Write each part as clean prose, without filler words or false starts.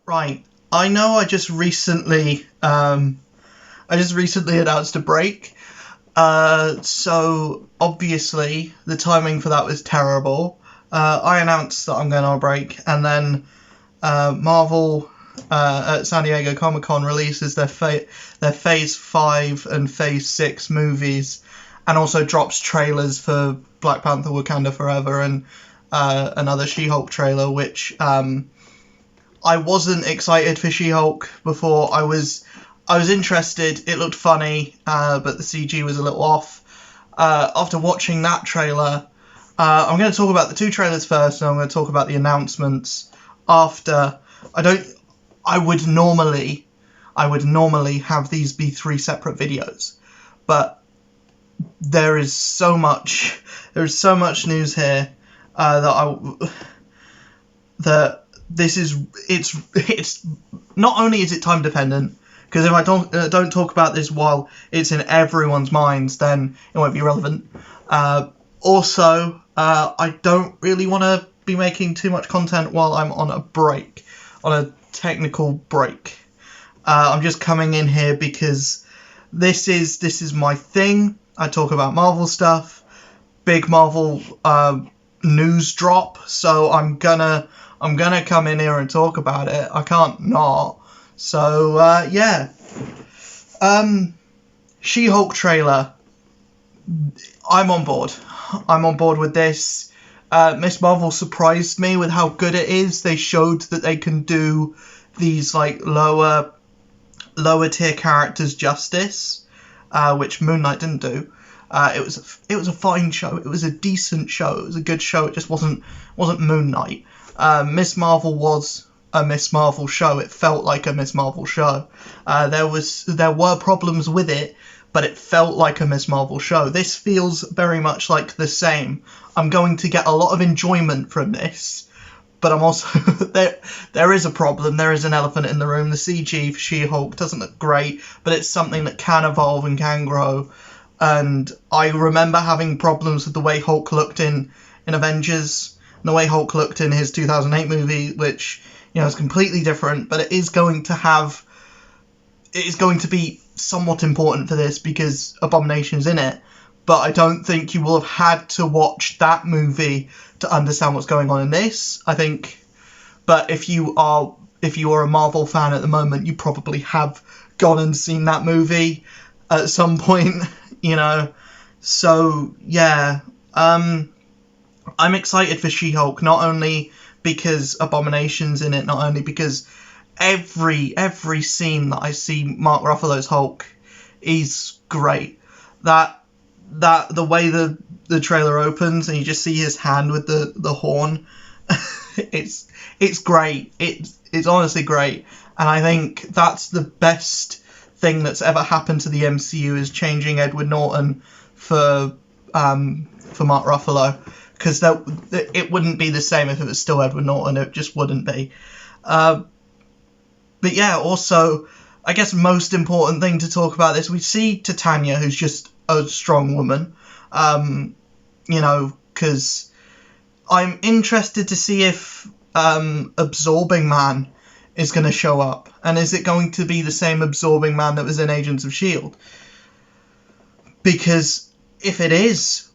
Right. I know I just recently announced a break. So obviously the timing for that was terrible. I announced that I'm going on a break, and then Marvel at San Diego Comic-Con releases their Phase 5 and Phase 6 movies, and also drops trailers for Black Panther Wakanda Forever and another She-Hulk trailer, which I wasn't excited for She-Hulk before. I was interested. It looked funny, but the CG was a little off. After watching that trailer, I'm going to talk about the two trailers first, and I'm going to talk about the announcements after. I would normally have these be 3 separate videos, but there is so much news here that this is it's not only is it time dependent, because if I don't talk about this while it's in everyone's minds, then it won't be relevant. Also, I don't really want to be making too much content while I'm on a technical break. I'm just coming in here because this is my thing. I talk about Marvel stuff, big Marvel news drop, so I'm gonna come in here and talk about it. I can't not. So yeah. She-Hulk trailer. I'm on board. I'm on board with this. Miss Marvel surprised me with how good it is. They showed that they can do these like lower tier characters justice, which Moon Knight didn't do. It was a fine show. It was a decent show. It was a good show. It just wasn't Moon Knight. Miss Marvel was a Miss Marvel show. It felt like a Miss Marvel show. There were problems with it, but it felt like a Miss Marvel show. This feels very much like the same. I'm going to get a lot of enjoyment from this, but I'm also there is a problem. There is an elephant in the room. The CG for She-Hulk doesn't look great, but it's something that can evolve and can grow. And I remember having problems with the way Hulk looked in Avengers, and the way Hulk looked in his 2008 movie, which, you know, is completely different, but it is going to be somewhat important for this because Abomination's in it. But I don't think you will have had to watch that movie to understand what's going on in this, I think. But if you are a Marvel fan at the moment, you probably have gone and seen that movie at some point, you know. So yeah, I'm excited for She-Hulk, not only because Abomination's in it, not only because every scene that I see Mark Ruffalo's Hulk, he's great. That the way the trailer opens and you just see his hand with the horn, it's great. It's honestly great, and I think that's the best thing that's ever happened to the MCU, is changing Edward Norton for Mark Ruffalo, because it wouldn't be the same if it was still Edward Norton. It just wouldn't be. But yeah, also, I guess most important thing to talk about this, we see Titania, who's just a strong woman, you know, because I'm interested to see if Absorbing Man is going to show up, and is it going to be the same Absorbing Man that was in Agents of S.H.I.E.L.D.? Because if it is,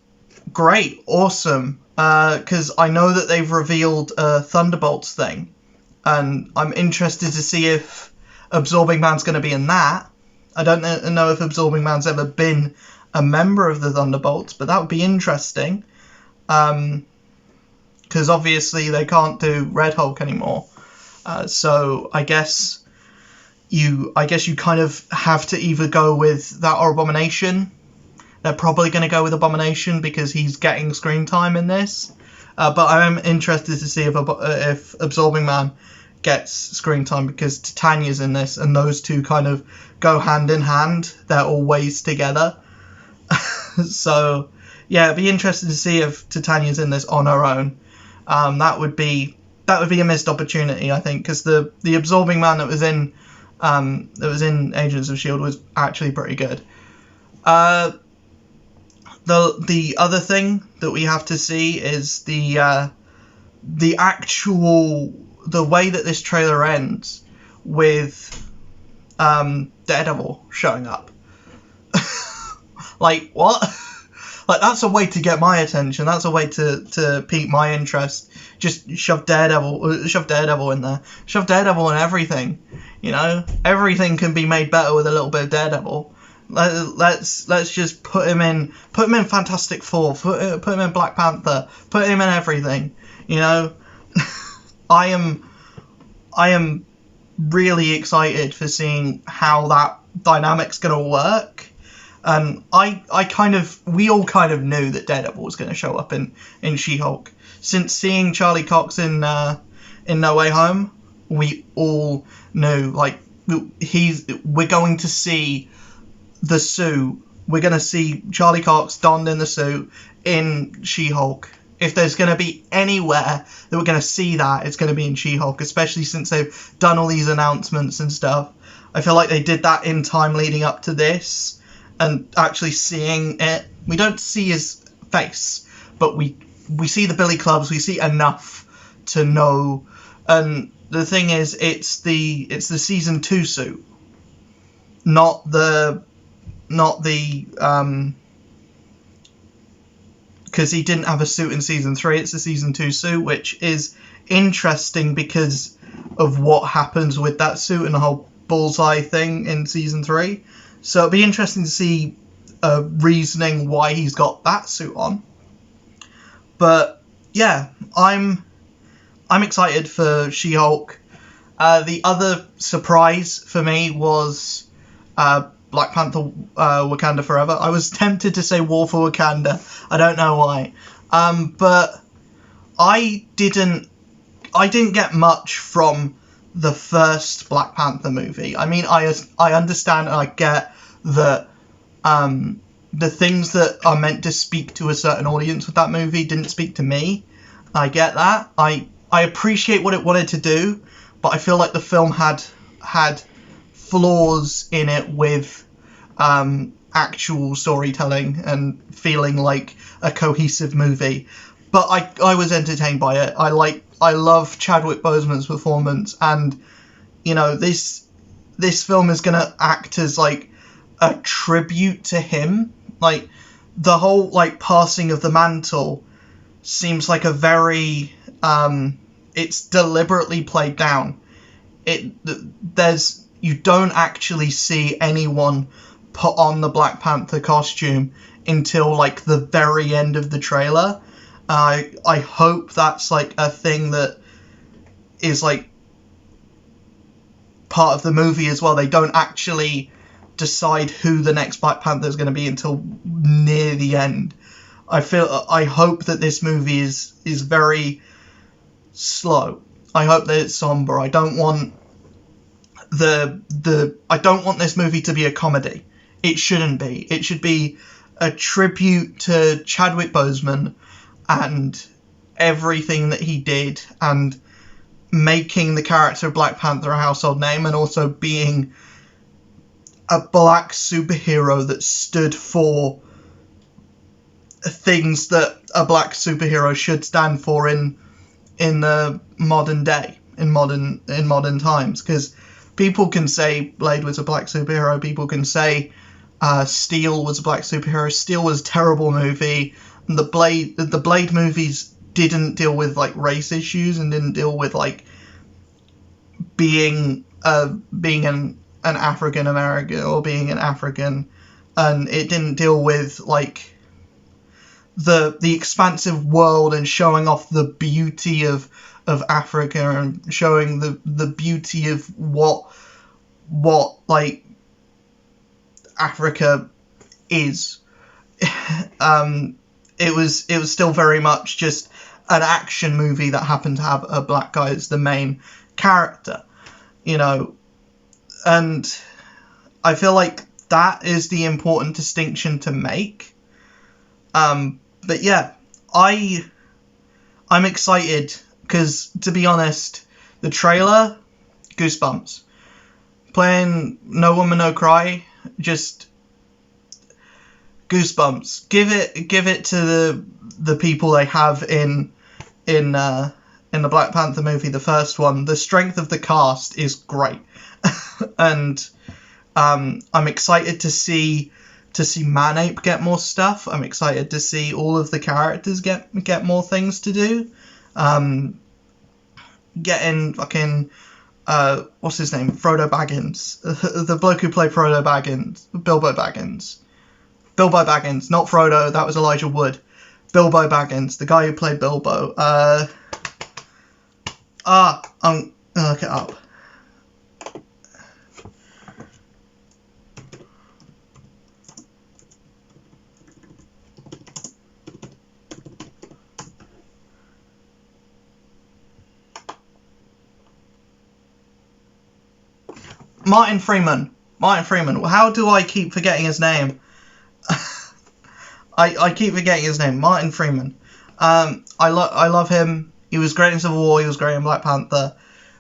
great, awesome, because I know that they've revealed a Thunderbolts thing, and I'm interested to see if Absorbing Man's going to be in that. I don't know if Absorbing Man's ever been a member of the Thunderbolts, but that would be interesting, because obviously they can't do Red Hulk anymore. So I guess you kind of have to either go with that or Abomination. They're probably going to go with Abomination because he's getting screen time in this. But I am interested to see if Absorbing Man gets screen time, because Titania's in this, and those two kind of go hand in hand. They're always together. So yeah, it'd be interesting to see if Titania's in this on her own. That would be a missed opportunity, I think, because the Absorbing Man that was in Agents of S.H.I.E.L.D. was actually pretty good. The other thing that we have to see is the actual the way that this trailer ends with Daredevil showing up. Like, what? Like, that's a way to get my attention. That's a way to pique my interest. Just shove Daredevil in there. Shove Daredevil in everything. You know, everything can be made better with a little bit of Daredevil. Let's just put him in Fantastic Four. Put him in Black Panther. Put him in everything. You know, I am really excited for seeing how that dynamic's gonna work. And we all kind of knew that Daredevil was going to show up in She-Hulk. Since seeing Charlie Cox in No Way Home, we all knew, like, we're going to see the suit. We're going to see Charlie Cox donned in the suit in She-Hulk. If there's going to be anywhere that we're going to see that, it's going to be in She-Hulk, especially since they've done all these announcements and stuff. I feel like they did that in time leading up to this. And actually seeing it, we don't see his face, but we see the billy clubs. We see enough to know. And the thing is, it's the season 2 suit, not the because he didn't have a suit in season 3. It's the season 2 suit, which is interesting because of what happens with that suit and the whole bullseye thing in season 3. So it'll be interesting to see reasoning why he's got that suit on. But yeah, I'm excited for She-Hulk. The other surprise for me was Black Panther Wakanda Forever. I was tempted to say War for Wakanda. I don't know why. But I didn't get much from the first Black Panther movie. I mean, I understand and I get that the things that are meant to speak to a certain audience with that movie didn't speak to me. I get that. I appreciate what it wanted to do, but I feel like the film had flaws in it with actual storytelling and feeling like a cohesive movie. But I was entertained by it. I love Chadwick Boseman's performance, and you know, this film is gonna act as like a tribute to him. Like, the whole like passing of the mantle seems like a very it's deliberately played down. You don't actually see anyone put on the Black Panther costume until like the very end of the trailer. I hope that's like a thing that is like part of the movie as well. They don't actually decide who the next Black Panther is going to be until near the end. I hope that this movie is very slow. I hope that it's somber. I don't want I don't want this movie to be a comedy. It shouldn't be. It should be a tribute to Chadwick Boseman and everything that he did, and making the character of Black Panther a household name, and also being a black superhero that stood for things that a black superhero should stand for in the modern day, in modern times. Because people can say Blade was a black superhero, people can say Steel was a black superhero. Steel was a terrible movie. The Blade movies didn't deal with like race issues and didn't deal with like being an African American or being an African, and it didn't deal with like the expansive world and showing off the beauty of Africa and showing the beauty of what like Africa is. It was still very much just an action movie that happened to have a black guy as the main character, you know. And I feel like that is the important distinction to make. But yeah, I'm excited because, to be honest, the trailer, goosebumps. Playing No Woman No Cry, just goosebumps. Give it to the people they have in in the Black Panther movie, the first one, the strength of the cast is great. And I'm excited to see Manape get more stuff. I'm excited to see all of the characters get more things to do. Getting fucking what's his name? Frodo Baggins. The bloke who played Frodo Baggins. Bilbo Baggins, not Frodo, that was Elijah Wood. Bilbo Baggins, the guy who played Bilbo. I'm gonna look it up. Martin Freeman. How do I keep forgetting his name? I keep forgetting his name. Martin Freeman. I love him. He was great in Civil War. He was great in Black Panther.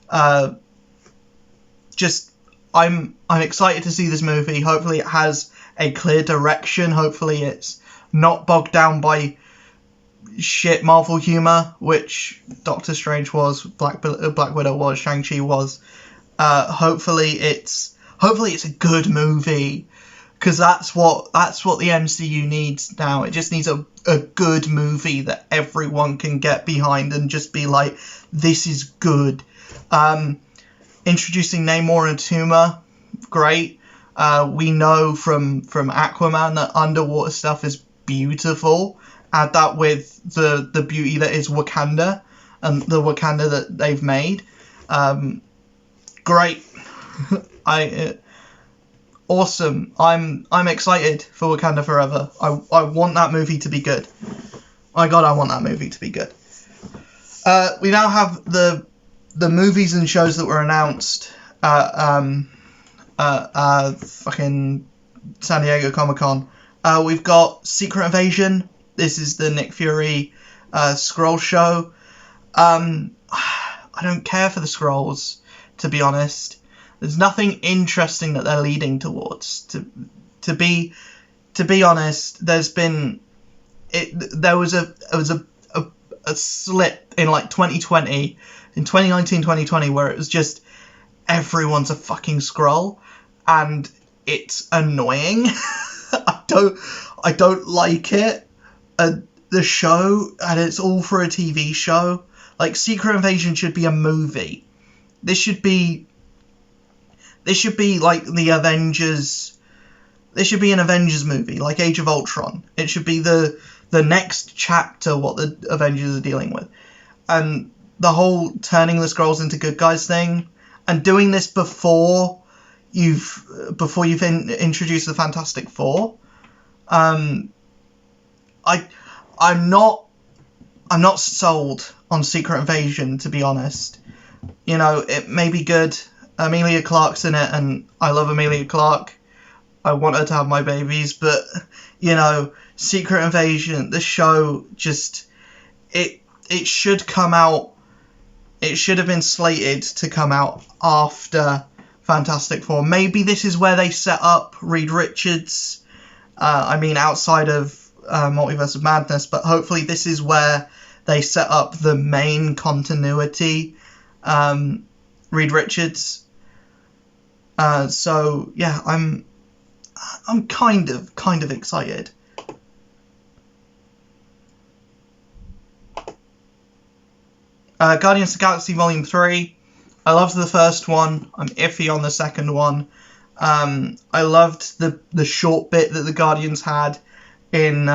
I'm excited to see this movie. Hopefully it has a clear direction. Hopefully it's not bogged down by shit Marvel humor, which Doctor Strange was, Black Widow was, Shang-Chi was. Hopefully it's a good movie, because that's what the MCU needs now. It just needs a good movie that everyone can get behind and just be like, this is good. Introducing Namor and Tuma, great. We know from Aquaman that underwater stuff is beautiful. Add that with the beauty that is Wakanda and the Wakanda that they've made. Great. Awesome. I'm excited for Wakanda Forever. I want that movie to be good. My God, I want that movie to be good. We now have the movies and shows that were announced fucking San Diego Comic-Con. We've got Secret Invasion. This is the Nick Fury Skrull show. I don't care for the Skrulls, to be honest. There's nothing interesting that they're leading towards. To be honest, there was a slip in like 2020, in 2019-2020, where it was just everyone's a fucking Skrull, and it's annoying. I don't like it. The show, and it's all for a TV show. Like, Secret Invasion should be a movie. This should be like the Avengers. This should be an Avengers movie, like Age of Ultron. It should be the next chapter, what the Avengers are dealing with. And the whole turning the Skrulls into good guys thing, and doing this before you've introduced the Fantastic Four. I'm not sold on Secret Invasion, to be honest. You know, it may be good. Emilia Clarke's in it, and I love Emilia Clarke. I want her to have my babies, but, you know, Secret Invasion, the show, just, it should come out, it should have been slated to come out after Fantastic Four. Maybe this is where they set up Reed Richards, outside of Multiverse of Madness, but hopefully this is where they set up the main continuity, Reed Richards. So yeah, I'm kind of excited. Guardians of the Galaxy Volume 3. I loved the first one. I'm iffy on the second one. I loved the short bit that the Guardians had in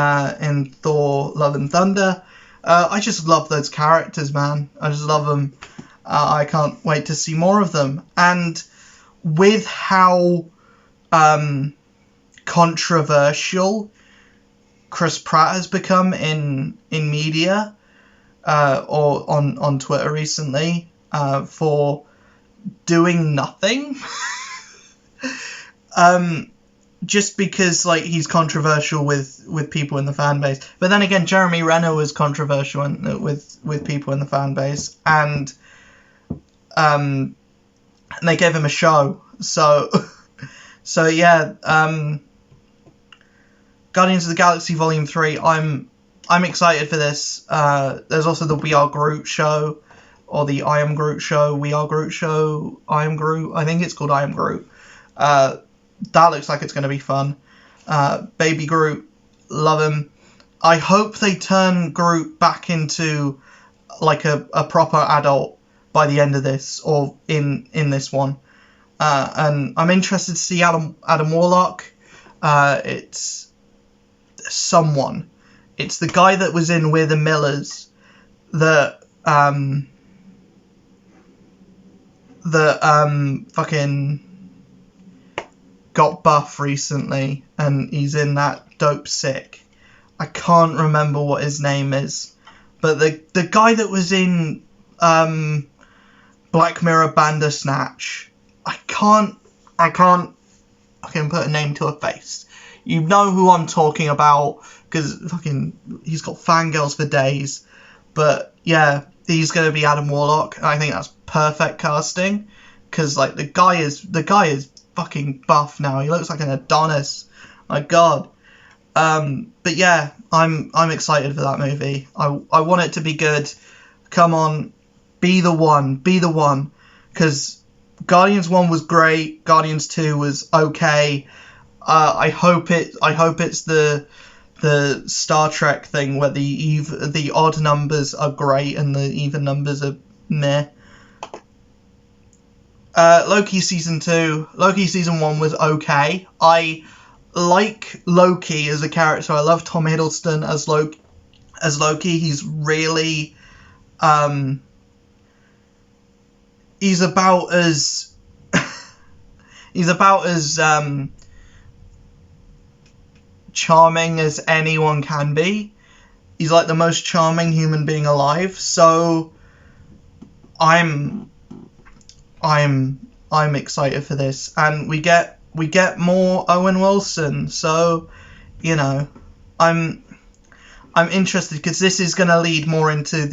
Thor: Love and Thunder. I just love those characters, man. I just love them. I can't wait to see more of them. And with how controversial Chris Pratt has become in media or on Twitter recently for doing nothing, just because like he's controversial with people in the fan base. But then again, Jeremy Renner was controversial with people in the fan base, and they gave him a show. So yeah, Guardians of the Galaxy Volume 3, I'm excited for this. There's also the We Are Groot show. or the I Am Groot show, We Are Groot show, I Am Groot, I think it's called I Am Groot. That looks like it's going to be fun. Baby Groot, love him. I hope they turn Groot back into like a proper adult by the end of this, or in this one. And I'm interested to see Adam Warlock. It's someone. It's the guy that was in We're the Millers that fucking got buff recently, and he's in that Dope Sick. I can't remember what his name is, but the guy that was in Black Mirror Bandersnatch. I can't fucking put a name to a face. You know who I'm talking about, because fucking he's got fangirls for days. But yeah, he's gonna be Adam Warlock, and I think that's perfect casting, because like the guy is fucking buff now. He looks like an Adonis. My God. But yeah, I'm excited for that movie. I want it to be good. Come on, be the one, because Guardians 1 was great. Guardians 2 was okay. I hope it's the Star Trek thing where the odd numbers are great and the even numbers are meh. Loki season 2. Loki season 1 was okay. I like Loki as a character. I love Tom Hiddleston as Loki. He's really he's about as charming as anyone can be. He's like the most charming human being alive. So I'm excited for this, and we get more Owen Wilson. So you know, I'm interested, because this is gonna lead more into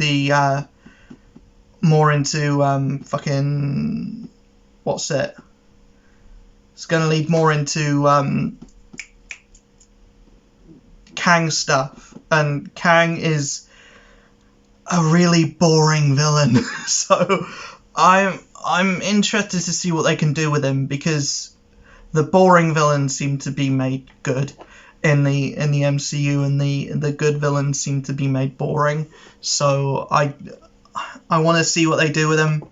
fucking what's it? It's gonna lead more into Kang stuff, and Kang is a really boring villain. So I'm interested to see what they can do with him, because the boring villains seem to be made good in the MCU, and the good villains seem to be made boring. So I want to see what they do with him.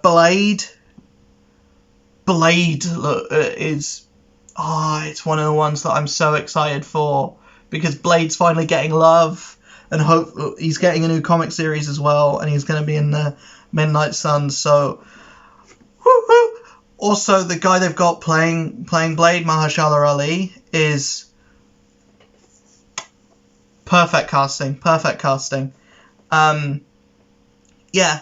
Blade is it's one of the ones that I'm so excited for, because Blade's finally getting love, and hope he's getting a new comic series as well, and he's going to be in the Midnight Suns. So woo-hoo! Also, the guy they've got playing Blade, Mahershala Ali, is perfect casting. Yeah,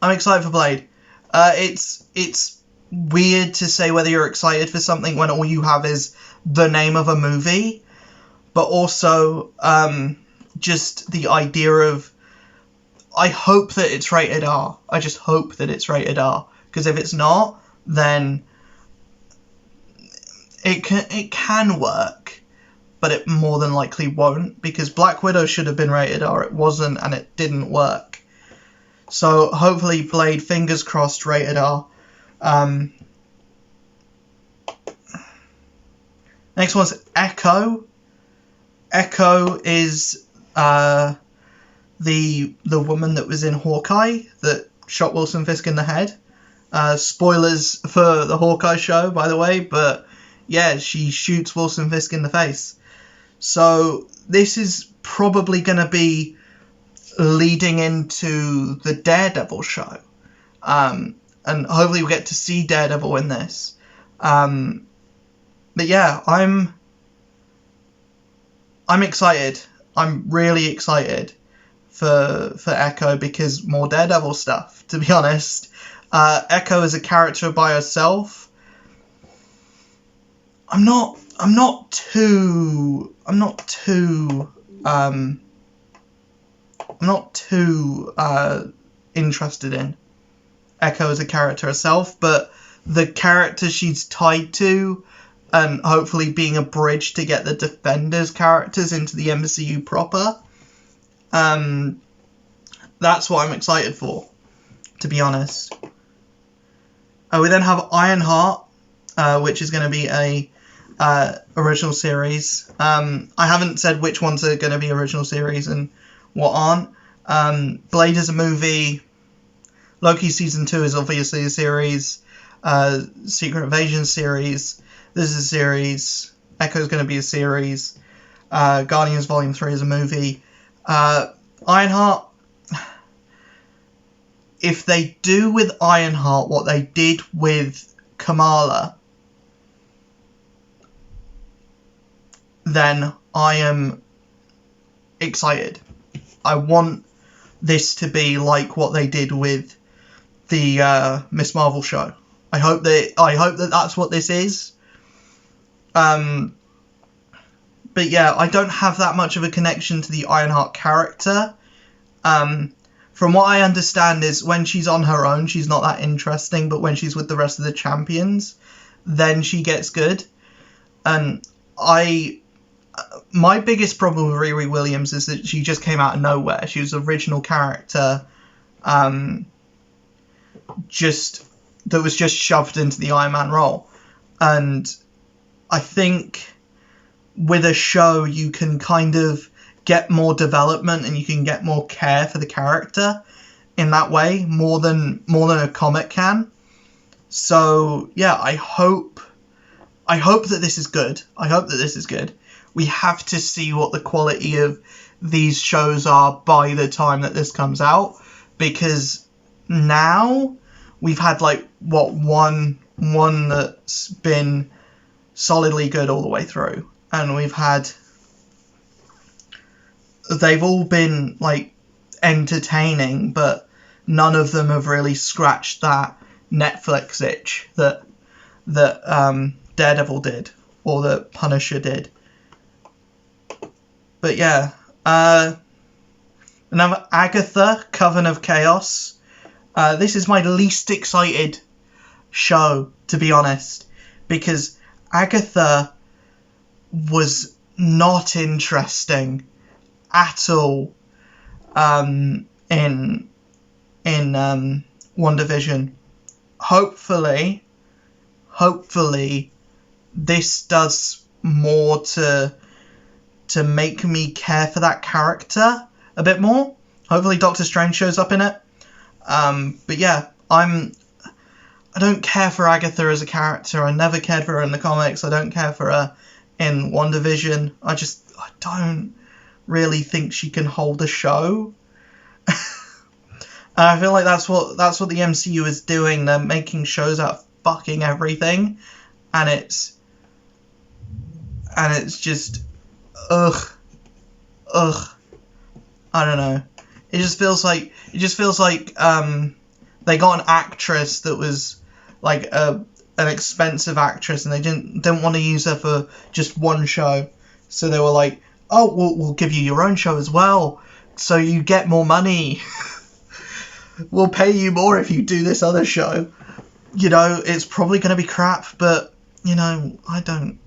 I'm excited for Blade. It's weird to say whether you're excited for something when all you have is the name of a movie, but also just the idea of, I hope that it's rated R. I just hope that it's rated R, because if it's not, then it can work, but it more than likely won't, because Black Widow should have been rated R. It wasn't, and it didn't work. So hopefully Blade, fingers crossed, rated R. Next one's Echo. Echo is the woman that was in Hawkeye that shot Wilson Fisk in the head. Spoilers for the Hawkeye show, by the way, but yeah, she shoots Wilson Fisk in the face. So this is probably going to be leading into the Daredevil show. And hopefully we'll get to see Daredevil in this. But yeah, I'm excited. I'm really excited for Echo, because more Daredevil stuff, to be honest. Echo is a character by herself. I'm not too interested in Echo as a character herself, but the character she's tied to, and hopefully being a bridge to get the Defenders characters into the MCU proper, That's what I'm excited for, to be honest. We then have Ironheart, which is going to be a original series. I haven't said which ones are going to be original series and what aren't. Blade is a movie. Loki Season 2 is obviously a series. Secret Invasion series. This is a series. Echo's going to be a series. Guardians Volume 3 is a movie. Ironheart, if they do with Ironheart what they did with Kamala, then I am excited. I want this to be like what they did with the Miss Marvel show. I hope that that's what this is. But yeah, I don't have that much of a connection to the Ironheart character. From what I understand is when she's on her own, she's not that interesting, but when she's with the rest of the champions, then she gets good. And my biggest problem with Riri Williams is that she just came out of nowhere. She was an original character, that was just shoved into the Iron Man role. And I think with a show you can kind of get more development and you can get more care for the character in that way, more than a comic can. So yeah, I hope that this is good. We have to see what the quality of these shows are by the time that this comes out, because now we've had one that's been solidly good all the way through, and they've all been entertaining, but none of them have really scratched that Netflix itch that Daredevil did, or that Punisher did. But yeah, another Agatha, Coven of Chaos. This is my least excited show, to be honest, because Agatha was not interesting at all in WandaVision. Hopefully this does more to make me care for that character a bit more. Hopefully Doctor Strange shows up in it. But yeah, I don't care for Agatha as a character. I never cared for her in the comics. I don't care for her in WandaVision. I don't really think she can hold a show. And I feel like that's what the MCU is doing. They're making shows out of fucking everything, and it's just ugh. I don't know. It just feels like they got an actress that was an expensive actress, and they didn't want to use her for just one show, so they were like, oh, we'll give you your own show as well, so you get more money. We'll pay you more if you do this other show. It's probably going to be crap, but I don't.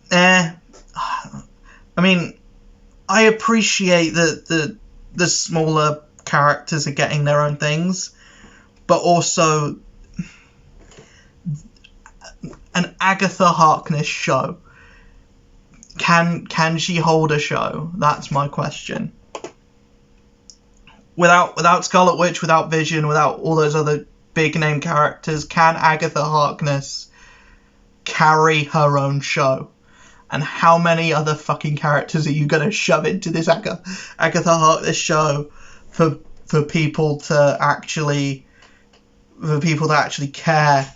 I mean, I appreciate that the smaller characters are getting their own things, but also an Agatha Harkness show. Can she hold a show? That's my question. Without Scarlet Witch, without Vision, without all those other big name characters, can Agatha Harkness carry her own show? And how many other fucking characters are you gonna shove into this Agatha Harkness show for people to actually care?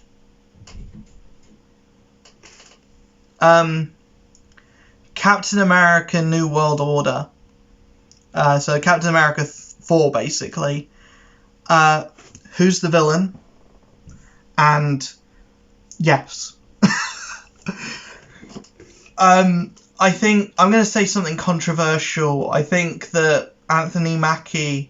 Captain America: New World Order. So Captain America 4, basically. Who's the villain? And yes. I think I'm going to say something controversial. I think that Anthony Mackie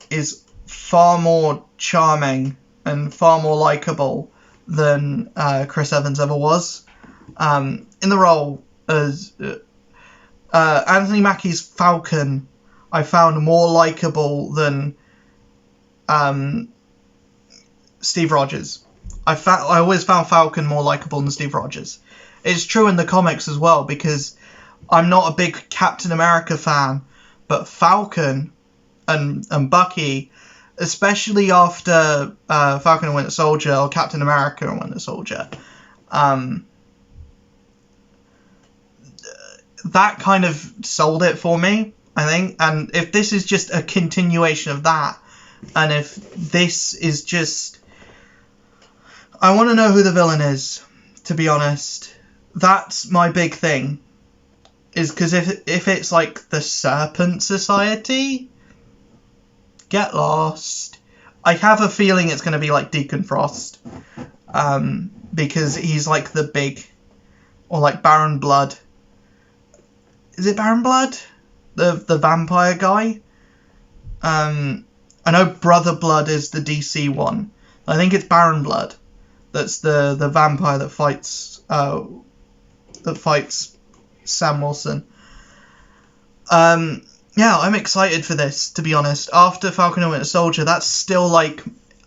is far more charming and far more likable than Chris Evans ever was. In the role as Anthony Mackie's Falcon, I found more likable than Steve Rogers. I always found Falcon more likable than Steve Rogers. It's true in the comics as well, because I'm not a big Captain America fan, but Falcon and Bucky, especially after Falcon and Winter Soldier, or Captain America and Winter Soldier, that kind of sold it for me, I think. And if this is just a continuation of that, and if this is just... I want to know who the villain is, to be honest. That's my big thing. Is because if it's like the Serpent Society, get lost. I have a feeling it's going to be like Deacon Frost, because he's like the big, or like Baron Blood. Is it Baron Blood? The vampire guy? I know Brother Blood is the DC one. I think it's Baron Blood. That's the vampire that fights Sam Wilson. Yeah, I'm excited for this, to be honest. After Falcon and Winter Soldier, that's still like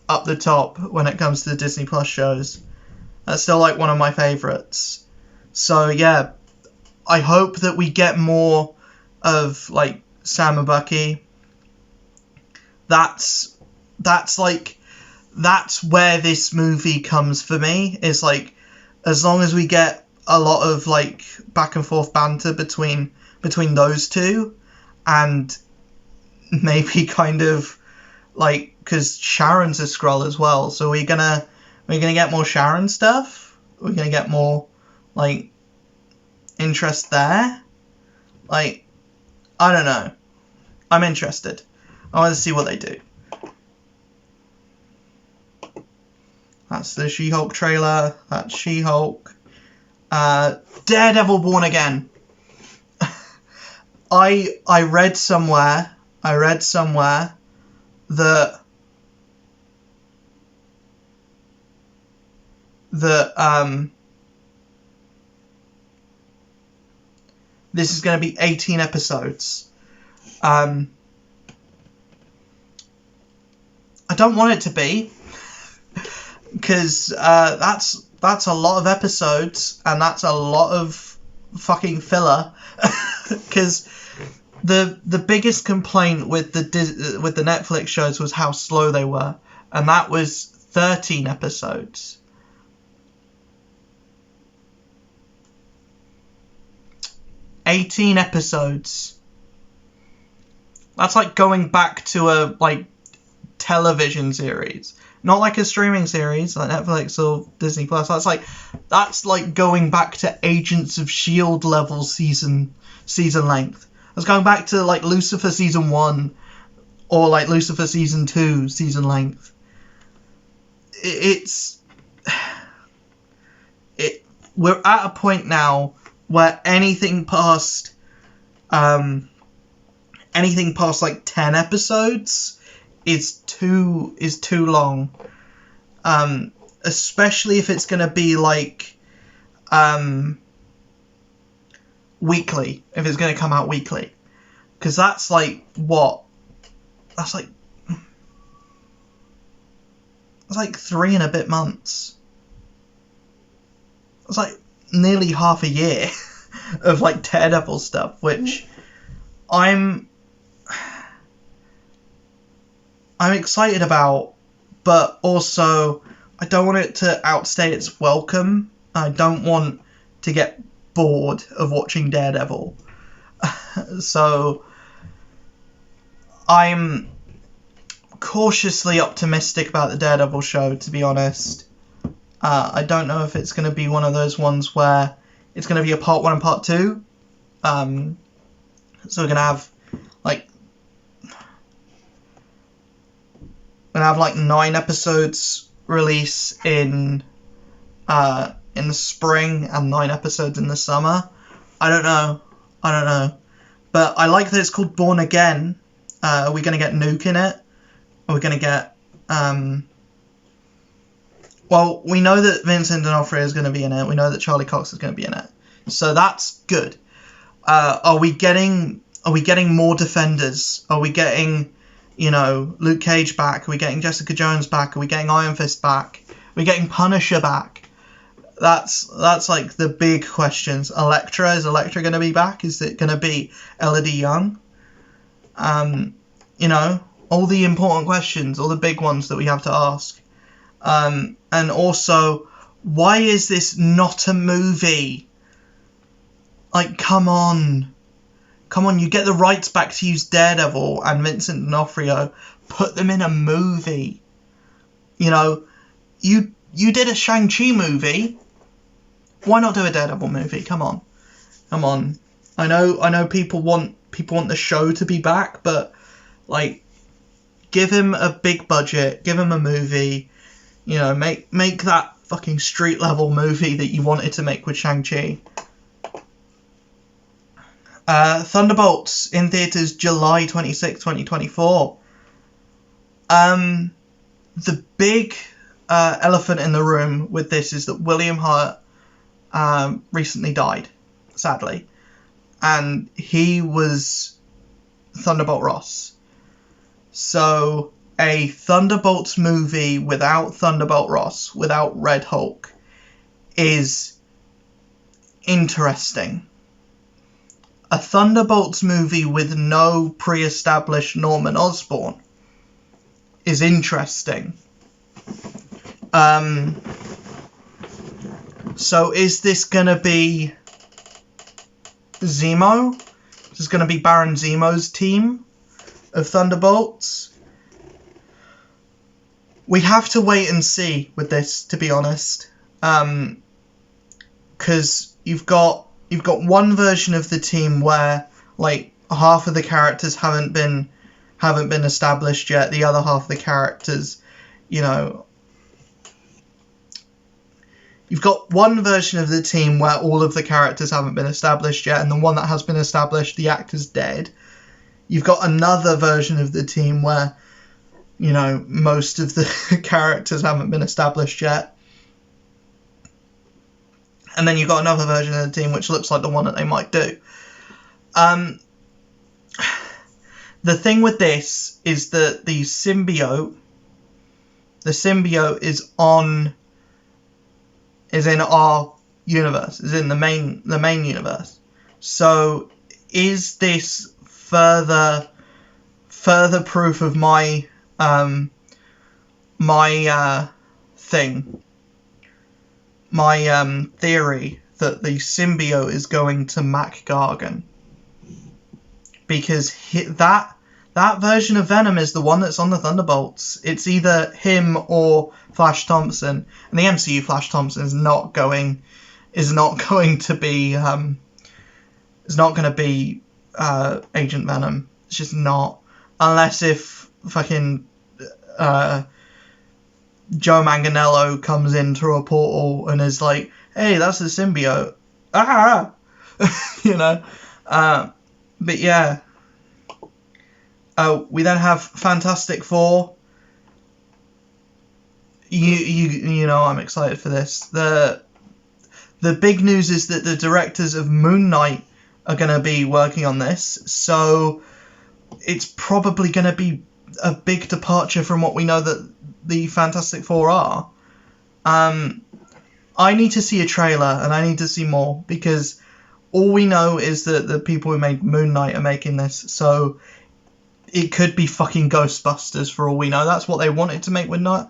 up the top when it comes to the Disney Plus shows. That's still like one of my favourites. So yeah, I hope that we get more of like Sam and Bucky. That's where this movie comes for me. Is like, as long as we get a lot of like back and forth banter between those two, and maybe kind of like, because Sharon's a Skrull as well, so we're gonna get more Sharon stuff. We're gonna get more like interest there. Like, I don't know. I'm interested. I want to see what they do. That's the She-Hulk trailer. That's She-Hulk. Daredevil Born Again. I read somewhere that this is going to be 18 episodes. I don't want it to be, because that's a lot of episodes, and that's a lot of fucking filler. Because the biggest complaint with the Netflix shows was how slow they were, and that was 13 episodes. 18 episodes. That's like going back to a like television series, not like a streaming series like Netflix or Disney Plus. That's like going back to Agents of S.H.I.E.L.D. level season length. That's going back to like Lucifer season 1 or like Lucifer season 2 season length. We're at a point now where anything past like 10 episodes is too long, especially if it's going to be like weekly, if it's going to come out weekly, because that's like 3 and a bit months. It's like nearly half a year of like Daredevil stuff, which I'm excited about, but also I don't want it to outstay its welcome. I don't want to get bored of watching Daredevil. So I'm cautiously optimistic about the Daredevil show, to be honest. I don't know if it's going to be one of those ones where it's going to be a part 1 and part 2. So we're going to have like 9 episodes release in the spring and 9 episodes in the summer. I don't know. But I like that it's called Born Again. Are we going to get Nuke in it? Are we going to get... Well, we know that Vincent D'Onofrio is going to be in it. We know that Charlie Cox is going to be in it. So that's good. Are we getting Are we getting more Defenders? Are we getting, you know, Luke Cage back? Are we getting Jessica Jones back? Are we getting Iron Fist back? Are we getting Punisher back? That's like the big questions. Elektra, is Elektra going to be back? Is it going to be Elodie Young? You know, all the important questions, all the big ones that we have to ask. And also, why is this not a movie? Like, come on. Come on, you get the rights back to use Daredevil and Vincent D'Onofrio. Put them in a movie. You know, you did a Shang-Chi movie. Why not do a Daredevil movie? Come on. Come on. I know people want the show to be back, but like, give him a big budget, give him a movie, you know, make that fucking street level movie that you wanted to make with Shang-Chi. Thunderbolts in theaters July 26, 2024. The big elephant in the room with this is that William Hurt recently died, sadly, and he was Thunderbolt Ross. So a Thunderbolts movie without Thunderbolt Ross, without Red Hulk, is interesting. A Thunderbolts movie with no pre-established Norman Osborn is interesting. So is this gonna be Zemo? Is this gonna be Baron Zemo's team of Thunderbolts? We have to wait and see with this, to be honest, because you've got one version of the team where like half of the characters haven't been established yet. The other half of the characters, you know, you've got one version of the team where all of the characters haven't been established yet, and the one that has been established, the actor's dead. You've got another version of the team where, you know, most of the characters haven't been established yet. And then you've got another version of the team which looks like the one that they might do. The thing with this is that the symbiote is in our universe, is in the main universe. So is this further proof of my theory that the symbiote is going to Mac Gargan, because that version of Venom is the one that's on the Thunderbolts. It's either him or Flash Thompson, and the MCU Flash Thompson is not going to be Agent Venom. It's just not, unless if fucking Joe Manganiello comes into a portal and is like, hey, that's the symbiote. Ah! You know? But yeah. We then have Fantastic Four. You know I'm excited for this. The big news is that the directors of Moon Knight are going to be working on this, so it's probably going to be a big departure from what we know that the Fantastic Four are. I need to see a trailer, and I need to see more, because all we know is that the people who made Moon Knight are making this, so it could be fucking Ghostbusters for all we know. That's what they wanted to make with Moon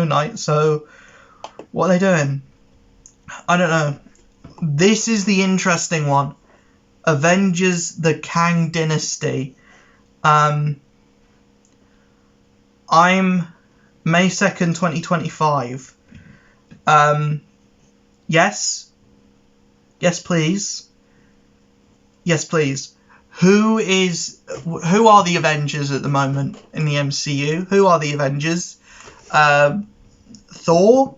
Knight, so what are they doing? I don't know. This is the interesting one. Avengers: The Kang Dynasty. I'm May 2nd, 2025. Yes. Yes, please. Yes, please. Who are the Avengers at the moment in the MCU? Who are the Avengers? Thor?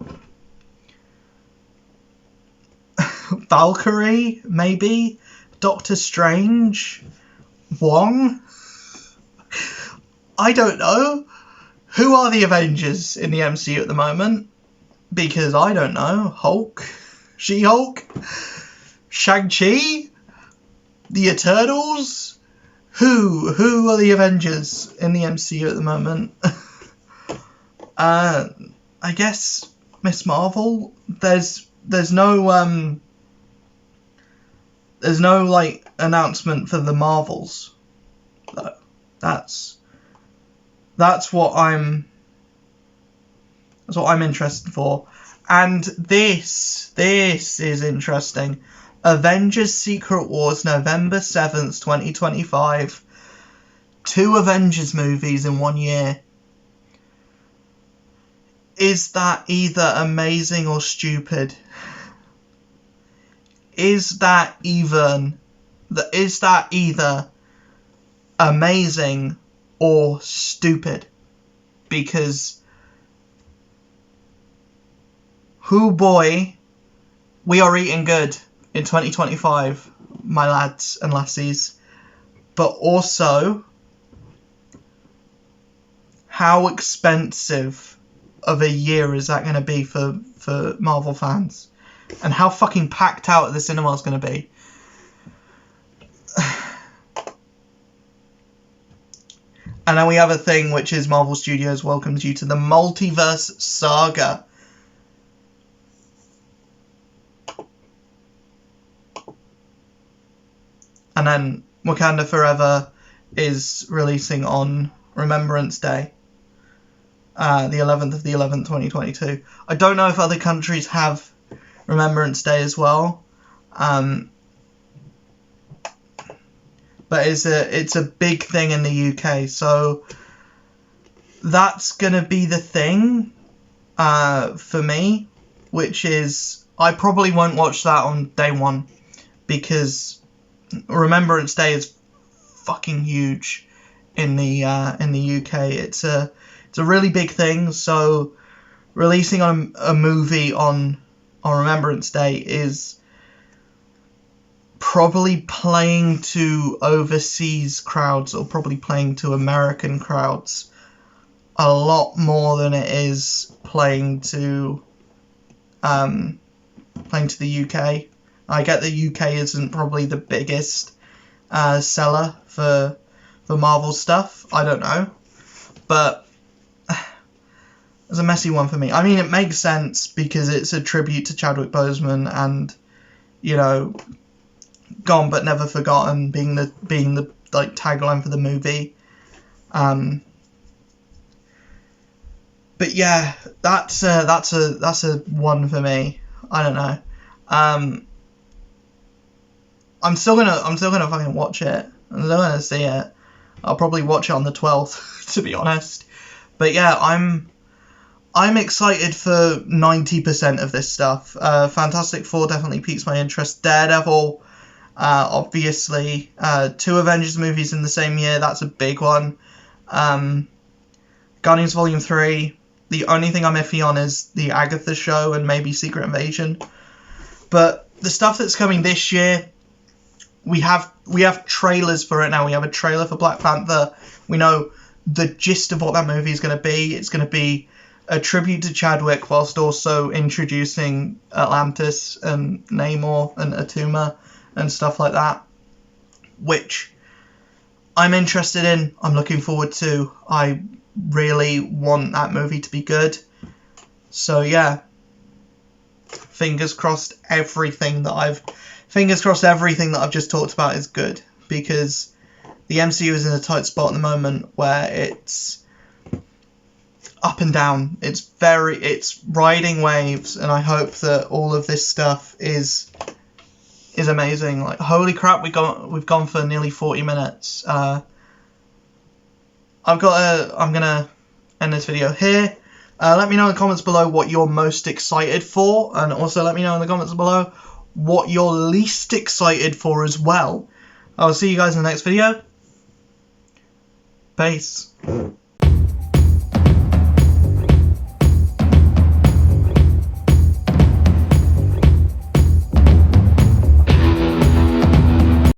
Valkyrie, maybe? Doctor Strange? Wong? I don't know. Who are the Avengers in the MCU at the moment? Because I don't know. Hulk? She-Hulk? Shang-Chi? The Eternals? Who are the Avengers in the MCU at the moment? I guess Miss Marvel. There's no like announcement for the Marvels. That's what I'm interested for. And this is interesting. Avengers Secret Wars, November 7th, 2025. 2 Avengers movies in 1 year. Is that either amazing or stupid? Is that either amazing or stupid? Because, hoo boy, we are eating good in 2025, my lads and lassies. But also, how expensive of a year is that going to be for Marvel fans? And how fucking packed out the cinema is going to be? And then we have a thing which is Marvel Studios welcomes you to the Multiverse Saga. And then Wakanda Forever is releasing on Remembrance Day, the 11th of the 11th, 2022. I don't know if other countries have Remembrance Day as well, but it's a big thing in the UK, so that's gonna be the thing for me, which is I probably won't watch that on day one because Remembrance Day is fucking huge in the UK. It's a really big thing, so releasing a movie on Remembrance Day is probably playing to overseas crowds, or probably playing to American crowds a lot more than it is playing to the UK. I get the UK isn't probably the biggest seller for Marvel stuff. I don't know, but it's a messy one for me. I mean, it makes sense because it's a tribute to Chadwick Boseman, and you know, Gone but Never Forgotten being the like tagline for the movie. But yeah, that's a one for me. I don't know. I'm still gonna fucking watch it. I'm still gonna see it. I'll probably watch it on the 12th, to be honest. But yeah, I'm excited for 90% of this stuff. Fantastic Four definitely piques my interest. Daredevil, obviously. 2 Avengers movies in the same year, that's a big one. Guardians Volume 3. The only thing I'm iffy on is the Agatha show and maybe Secret Invasion. But the stuff that's coming this year, we have trailers for it now. We have a trailer for Black Panther. We know the gist of what that movie is going to be. It's going to be a tribute to Chadwick whilst also introducing Atlantis and Namor and Atuma and stuff like that, which I'm interested in. I'm looking forward to. I really want that movie to be good. So yeah, fingers crossed everything that I've just talked about is good, because the MCU is in a tight spot at the moment where it's up and down. It's riding waves, and I hope that all of this stuff is amazing. Like, holy crap, we've gone for nearly 40 minutes. I'm gonna end this video here. Let me know in the comments below what you're most excited for, and also let me know in the comments below what you're least excited for as well. I'll see you guys in the next video. Peace.